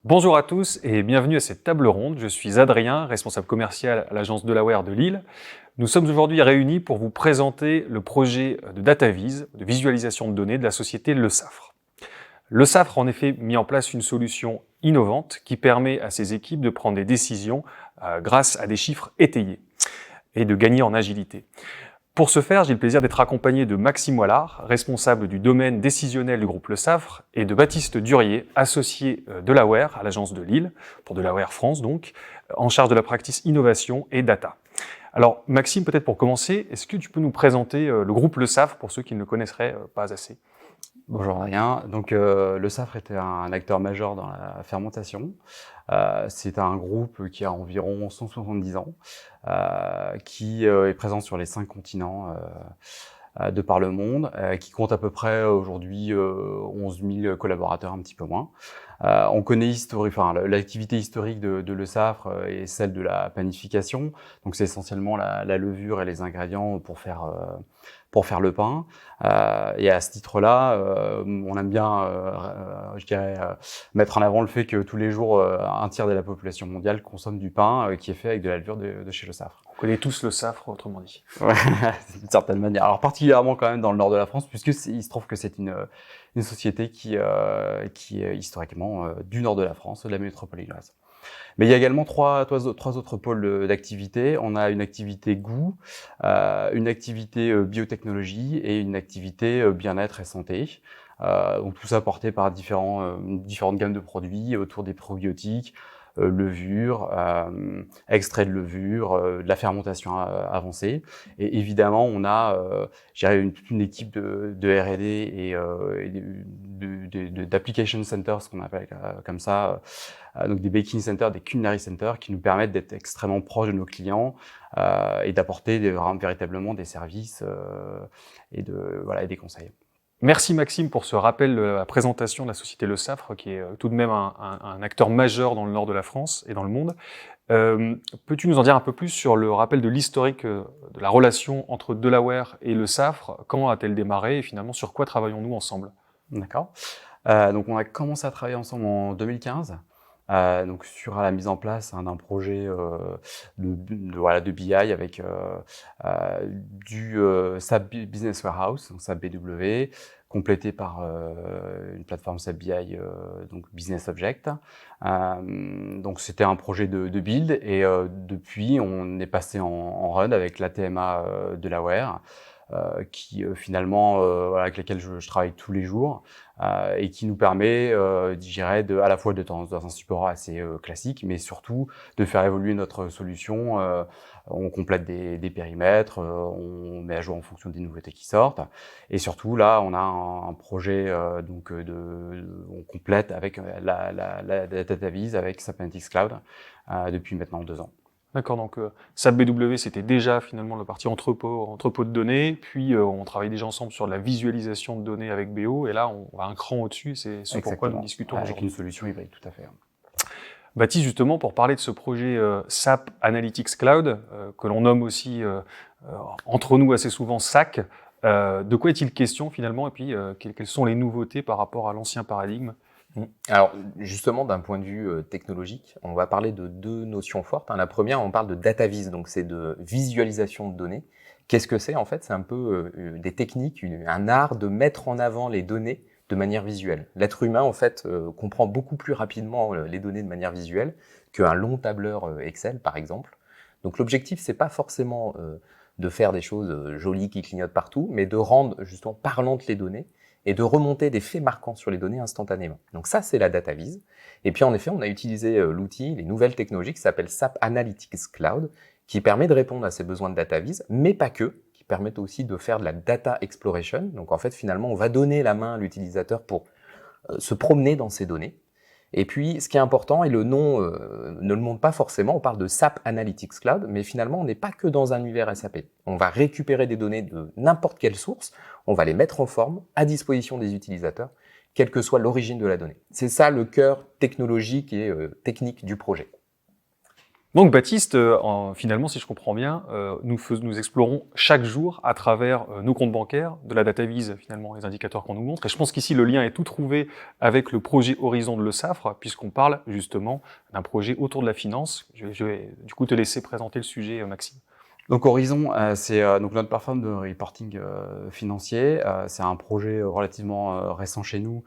Bonjour à tous et bienvenue à cette table ronde. Je suis Adrien, responsable commercial à l'agence Delaware de Lille. Nous sommes aujourd'hui réunis pour vous présenter le projet de DataVis, de visualisation de données de la société Le Safre. Le Safre a en effet mis en place une solution innovante qui permet à ses équipes de prendre des décisions grâce à des chiffres étayés et de gagner en agilité. Pour ce faire, j'ai le plaisir d'être accompagné de Maxime Wallard, responsable du domaine décisionnel du groupe Le Safre, et de Baptiste Durier, associé Delaware à l'agence de Lille, pour Delaware France donc, en charge de la practice innovation et data. Alors Maxime, peut-être pour commencer, est-ce que tu peux nous présenter le groupe Le Safre pour ceux qui ne le connaisseraient pas assez ? Bonjour Adrien. Donc le Safre était un acteur majeur dans la fermentation. C'est un groupe qui a environ 170 ans, qui est présent sur les 5 continents de par le monde, qui compte à peu près aujourd'hui 11 000 collaborateurs, un petit peu moins. On connaît l'activité historique de Le Safre est celle de la panification. Donc c'est essentiellement la levure et les ingrédients pour faire le pain. Et à ce titre-là, on aime bien, mettre en avant le fait que tous les jours, un tiers de la population mondiale consomme du pain qui est fait avec de la levure de chez Le Safre. On connaît tous Le Safre, autrement dit. Ouais, d'une certaine manière. Alors particulièrement quand même dans le nord de la France, puisque il se trouve que c'est une société qui est historiquement du nord de la France, de la métropole lilloise. Mais il y a également trois autres pôles d'activité. On a une activité goût, une activité biotechnologie et une activité bien-être et santé. Donc tout ça porté par différentes gammes de produits autour des probiotiques, levure, extrait de levure, de la fermentation avancée. Et évidemment, on a toute une équipe de R&D et d'application centers, ce qu'on appelle comme ça, donc des baking centers, des culinary centers, qui nous permettent d'être extrêmement proches de nos clients et d'apporter véritablement des services et des conseils. Merci Maxime pour ce rappel de la présentation de la société Le Safre, qui est tout de même un acteur majeur dans le nord de la France et dans le monde. Peux-tu nous en dire un peu plus sur le rappel de l'historique de la relation entre Delaware et Le Safre? Quand a-t-elle démarré et finalement sur quoi travaillons-nous ensemble? D'accord. Donc on a commencé à travailler ensemble en 2015. Donc sur la mise en place d'un projet de BI avec du SAP Business Warehouse, donc SAP BW, complété par une plateforme SAP BI, donc Business Object. Donc c'était un projet de build et depuis on est passé en run avec la TMA Delaware. Qui finalement avec laquelle je travaille tous les jours et qui nous permet, je dirais, à la fois d'être dans un support assez classique, mais surtout de faire évoluer notre solution. On complète des périmètres, on met à jour en fonction des nouveautés qui sortent, et surtout là, on a un projet on complète avec la DataVis avec SAP Analytics Cloud depuis maintenant 2 ans. D'accord, donc SAP BW, c'était déjà finalement la partie entrepôt de données, puis on travaille déjà ensemble sur la visualisation de données avec BO, et là on va un cran au-dessus, c'est ce pourquoi nous discutons avec aujourd'hui. une solution hybride, tout à fait. Baptiste, justement, pour parler de ce projet SAP Analytics Cloud, que l'on nomme aussi entre nous assez souvent SAC, de quoi est-il question finalement, et puis quelles sont les nouveautés par rapport à l'ancien paradigme? Alors justement, d'un point de vue technologique, on va parler de 2 notions fortes. La première, on parle de data-vis, donc c'est de visualisation de données. Qu'est-ce que c'est en fait? C'est un peu des techniques, un art de mettre en avant les données de manière visuelle. L'être humain en fait comprend beaucoup plus rapidement les données de manière visuelle qu'un long tableur Excel par exemple. Donc l'objectif, c'est pas forcément de faire des choses jolies qui clignotent partout, mais de rendre justement parlantes les données et de remonter des faits marquants sur les données instantanément. Donc ça, c'est la DataVis. Et puis en effet, on a utilisé l'outil, les nouvelles technologies qui s'appellent SAP Analytics Cloud, qui permet de répondre à ces besoins de DataVis, mais pas que, qui permettent aussi de faire de la data exploration. Donc en fait, finalement, on va donner la main à l'utilisateur pour se promener dans ces données. Et puis, ce qui est important, et le nom ne le montre pas forcément, on parle de SAP Analytics Cloud, mais finalement, on n'est pas que dans un univers SAP. On va récupérer des données de n'importe quelle source, on va les mettre en forme à disposition des utilisateurs, quelle que soit l'origine de la donnée. C'est ça le cœur technologique et technique du projet. Donc Baptiste, finalement, si je comprends bien, nous explorons chaque jour à travers nos comptes bancaires, de la DataVis, finalement, les indicateurs qu'on nous montre. Et je pense qu'ici, le lien est tout trouvé avec le projet Horizon de l'ESAFRE, puisqu'on parle justement d'un projet autour de la finance. Je vais du coup te laisser présenter le sujet, Maxime. Donc Horizon, c'est donc notre plateforme de reporting financier. C'est un projet relativement récent chez nous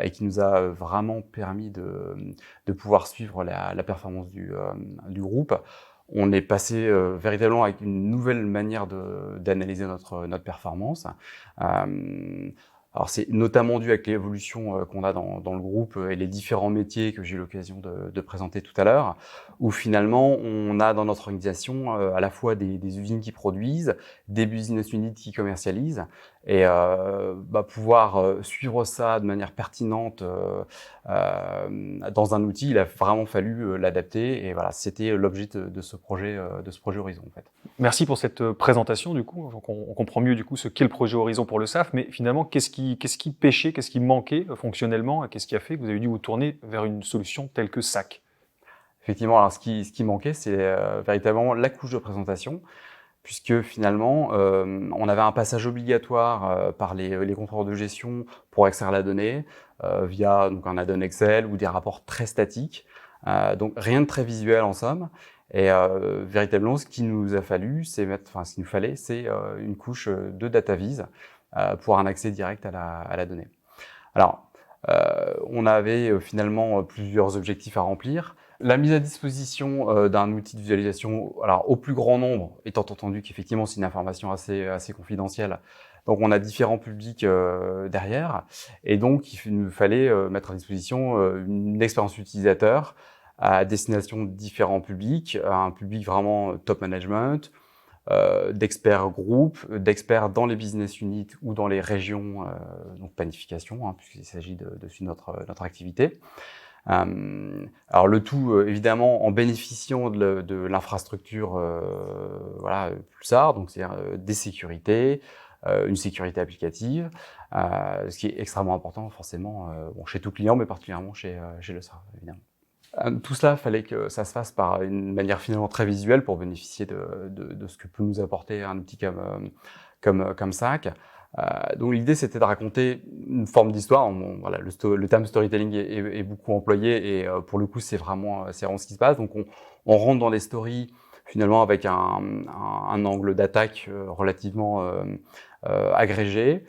et qui nous a vraiment permis de pouvoir suivre la performance du groupe. On est passé véritablement avec une nouvelle manière d'analyser notre performance. Alors c'est notamment dû avec l'évolution qu'on a dans le groupe et les différents métiers que j'ai eu l'occasion de présenter tout à l'heure, où finalement on a dans notre organisation à la fois des usines qui produisent, des business units qui commercialisent, et pouvoir suivre ça de manière pertinente dans un outil, il a vraiment fallu l'adapter, et voilà, c'était l'objet de ce projet Horizon en fait. Merci pour cette présentation, du coup. Donc, on comprend mieux, du coup, ce qu'est le projet Horizon pour le SAF, mais finalement, qu'est-ce qui pêchait, qu'est-ce qui manquait fonctionnellement, et qu'est-ce qui a fait que vous avez dû vous tourner vers une solution telle que SAC? Effectivement, alors ce qui manquait, c'est véritablement la couche de présentation, puisque finalement, on avait un passage obligatoire par les contrôleurs de gestion pour extraire la donnée via donc un add-on Excel ou des rapports très statiques. Donc rien de très visuel en somme. Et véritablement, ce qu'il nous fallait, c'est une couche de DataVis pour un accès direct à la donnée. Alors, on avait finalement plusieurs objectifs à remplir. La mise à disposition d'un outil de visualisation, alors au plus grand nombre, étant entendu qu'effectivement c'est une information assez confidentielle, donc on a différents publics derrière, et donc il nous fallait mettre à disposition une expérience utilisateur à destination de différents publics, un public vraiment top management, d'experts groupes, d'experts dans les business units ou dans les régions, donc planification, puisqu'il s'agit de notre activité. Alors le tout, évidemment, en bénéficiant de l'infrastructure Pulsar, donc c'est des sécurités, une sécurité applicative, ce qui est extrêmement important forcément chez tout client, mais particulièrement chez le SAR, évidemment. Tout cela, il fallait que ça se fasse par une manière finalement très visuelle pour bénéficier de ce que peut nous apporter un outil comme SAC. Donc l'idée, c'était de raconter une forme d'histoire. Voilà, le terme storytelling est beaucoup employé, et pour le coup, c'est vraiment ce qui se passe. Donc on rentre dans les stories finalement avec un angle d'attaque relativement agrégé.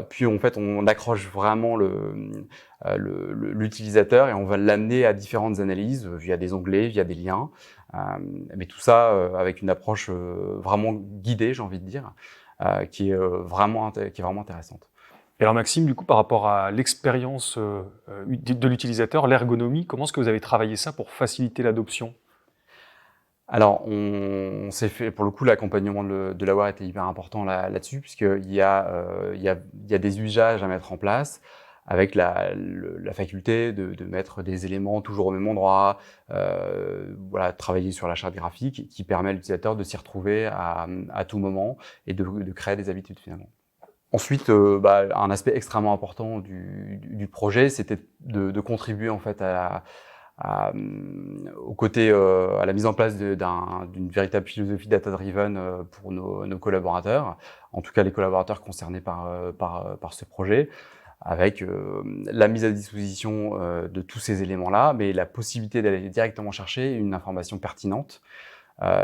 Puis en fait, on accroche vraiment l'utilisateur et on va l'amener à différentes analyses via des onglets, via des liens. Mais tout ça avec une approche vraiment guidée, j'ai envie de dire, qui est vraiment intéressante. Et alors Maxime, du coup, par rapport à l'expérience de l'utilisateur, l'ergonomie, comment est-ce que vous avez travaillé ça pour faciliter l'adoption? Alors, on s'est fait, pour le coup, l'accompagnement de l'AWARE était hyper important là-dessus, puisqu'il y a des usages à mettre en place, avec la faculté de mettre des éléments toujours au même endroit, travailler sur la charte graphique qui permet à l'utilisateur de s'y retrouver à tout moment et de créer des habitudes finalement. Ensuite, un aspect extrêmement important du projet, c'était de contribuer en fait à la mise en place d'une véritable philosophie data-driven pour nos collaborateurs, en tout cas les collaborateurs concernés par ce projet, avec la mise à disposition de tous ces éléments-là, mais la possibilité d'aller directement chercher une information pertinente.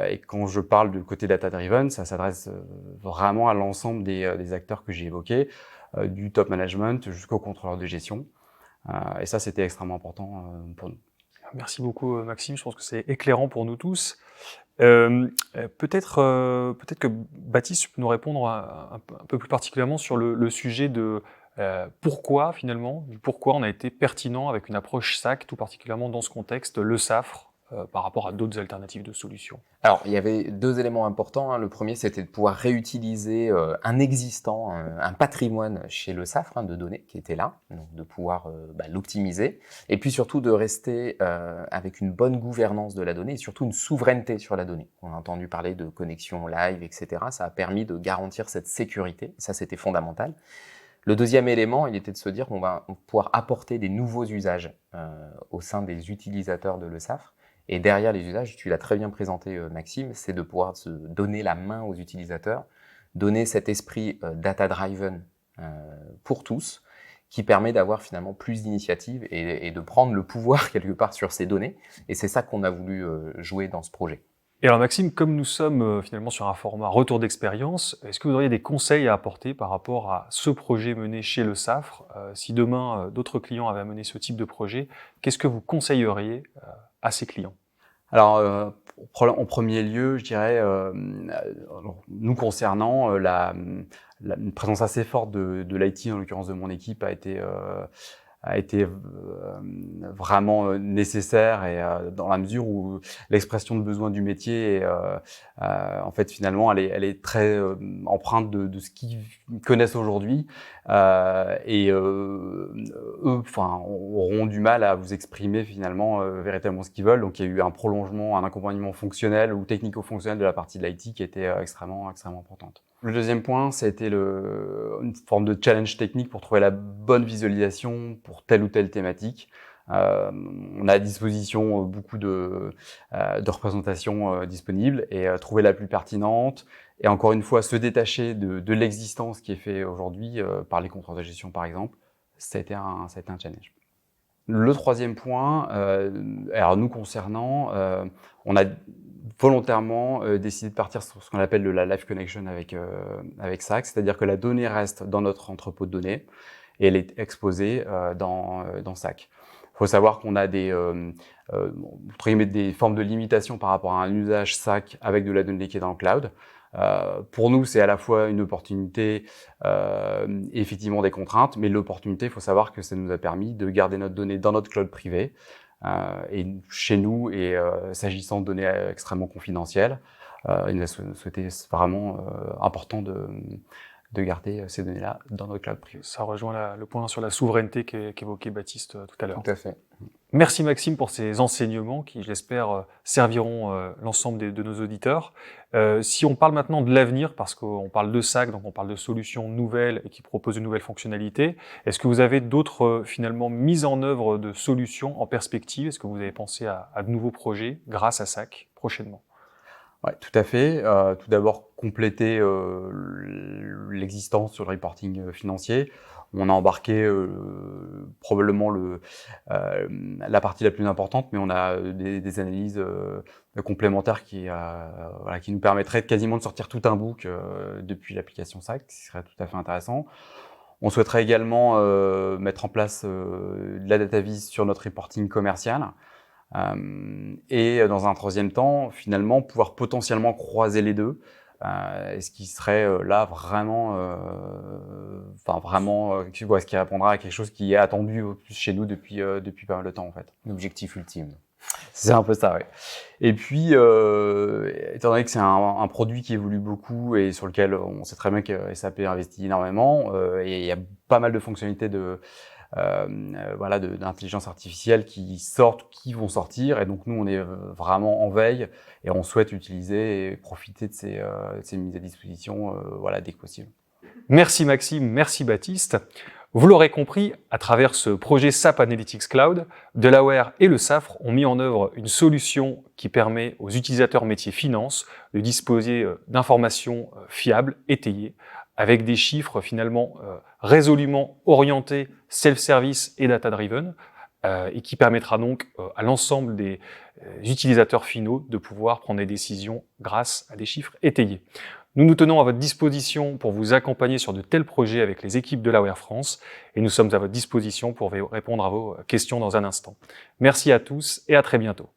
Et quand je parle du côté data-driven, ça s'adresse vraiment à l'ensemble des acteurs que j'ai évoqués, du top management jusqu'au contrôleur de gestion. Et ça, c'était extrêmement important pour nous. Merci beaucoup, Maxime. Je pense que c'est éclairant pour nous tous. Peut-être que Baptiste peut nous répondre un peu plus particulièrement sur le sujet de pourquoi on a été pertinent avec une approche SAC, tout particulièrement dans ce contexte, le SAFRE, par rapport à d'autres alternatives de solutions. Alors, il y avait deux éléments importants. Le premier, c'était de pouvoir réutiliser un existant, un patrimoine chez le SAFRE de données qui était là, donc de pouvoir l'optimiser. Et puis surtout de rester avec une bonne gouvernance de la donnée et surtout une souveraineté sur la donnée. On a entendu parler de connexion live, etc. Ça a permis de garantir cette sécurité. Ça, c'était fondamental. Le deuxième élément, il était de se dire qu'on va pouvoir apporter des nouveaux usages au sein des utilisateurs de le SAFRE. Et derrière les usages, tu l'as très bien présenté Maxime, c'est de pouvoir se donner la main aux utilisateurs, donner cet esprit data-driven pour tous, qui permet d'avoir finalement plus d'initiatives et de prendre le pouvoir quelque part sur ces données. Et c'est ça qu'on a voulu jouer dans ce projet. Et alors Maxime, comme nous sommes finalement sur un format retour d'expérience, est-ce que vous auriez des conseils à apporter par rapport à ce projet mené chez le SAFRE? Si demain d'autres clients avaient mené ce type de projet, qu'est-ce que vous conseilleriez à ces clients? Alors, en premier lieu, je dirais, nous concernant, une présence assez forte de l'IT, en l'occurrence de mon équipe, a été vraiment nécessaire et dans la mesure où l'expression de besoin du métier est, en fait finalement elle est très empreinte de ce qu'ils connaissent aujourd'hui et eux enfin auront du mal à vous exprimer finalement véritablement ce qu'ils veulent. Donc il y a eu un prolongement, un accompagnement fonctionnel ou technico-fonctionnel de la partie de l'IT qui était extrêmement importante. Le deuxième point, ça a été une forme de challenge technique pour trouver la bonne visualisation pour telle ou telle thématique. On a à disposition beaucoup de représentations disponibles et trouver la plus pertinente. Et encore une fois, se détacher de l'existence qui est fait aujourd'hui par les contrôles de gestion, par exemple, ça a été un challenge. Le troisième point, alors nous concernant, on a volontairement décidé de partir sur ce qu'on appelle la Live Connection avec SAC, c'est-à-dire que la donnée reste dans notre entrepôt de données et elle est exposée dans SAC. Il faut savoir qu'on a des formes de limitation par rapport à un usage SAC avec de la donnée qui est dans le cloud. Pour nous, c'est à la fois une opportunité et effectivement des contraintes, mais l'opportunité, il faut savoir que ça nous a permis de garder notre donnée dans notre cloud privé. Et chez nous, et s'agissant de données extrêmement confidentielles, il nous a souhaité vraiment important de garder ces données-là dans notre cloud privé. Ça rejoint le point sur la souveraineté qu'évoquait Baptiste tout à l'heure. Tout à fait. Merci Maxime pour ces enseignements qui, je l'espère, serviront l'ensemble de nos auditeurs. Si on parle maintenant de l'avenir, parce qu'on parle de SAC, donc on parle de solutions nouvelles et qui proposent de nouvelles fonctionnalités, est-ce que vous avez d'autres finalement mises en œuvre de solutions en perspective? Est-ce que vous avez pensé à de nouveaux projets grâce à SAC prochainement? Ouais, tout à fait. Tout d'abord, compléter l'existence sur le reporting financier. On a embarqué probablement la partie la plus importante, mais on a des analyses complémentaires qui nous permettraient quasiment de sortir tout un book depuis l'application SAC, ce qui serait tout à fait intéressant. On souhaiterait également mettre en place de la data vis sur notre reporting commercial. Et dans un troisième temps, finalement, pouvoir potentiellement croiser les deux, ce qui serait là vraiment, ce qui répondra à quelque chose qui est attendu chez nous depuis pas mal de temps en fait. L'objectif ultime. C'est un peu ça, oui. Et puis, étant donné que c'est un produit qui évolue beaucoup et sur lequel on sait très bien que SAP investit énormément, et il y a pas mal de fonctionnalités d'intelligence artificielle qui vont sortir, et donc nous on est vraiment en veille et on souhaite utiliser et profiter de ces mises à disposition dès que possible. Merci Maxime, merci Baptiste. Vous l'aurez compris, à travers ce projet SAP Analytics Cloud, Delaware et le SAFRE ont mis en œuvre une solution qui permet aux utilisateurs métiers finance de disposer d'informations fiables, étayées, avec des chiffres finalement résolument orientés self-service et data-driven, et qui permettra donc à l'ensemble des utilisateurs finaux de pouvoir prendre des décisions grâce à des chiffres étayés. Nous nous tenons à votre disposition pour vous accompagner sur de tels projets avec les équipes de Delaware France, et nous sommes à votre disposition pour répondre à vos questions dans un instant. Merci à tous et à très bientôt.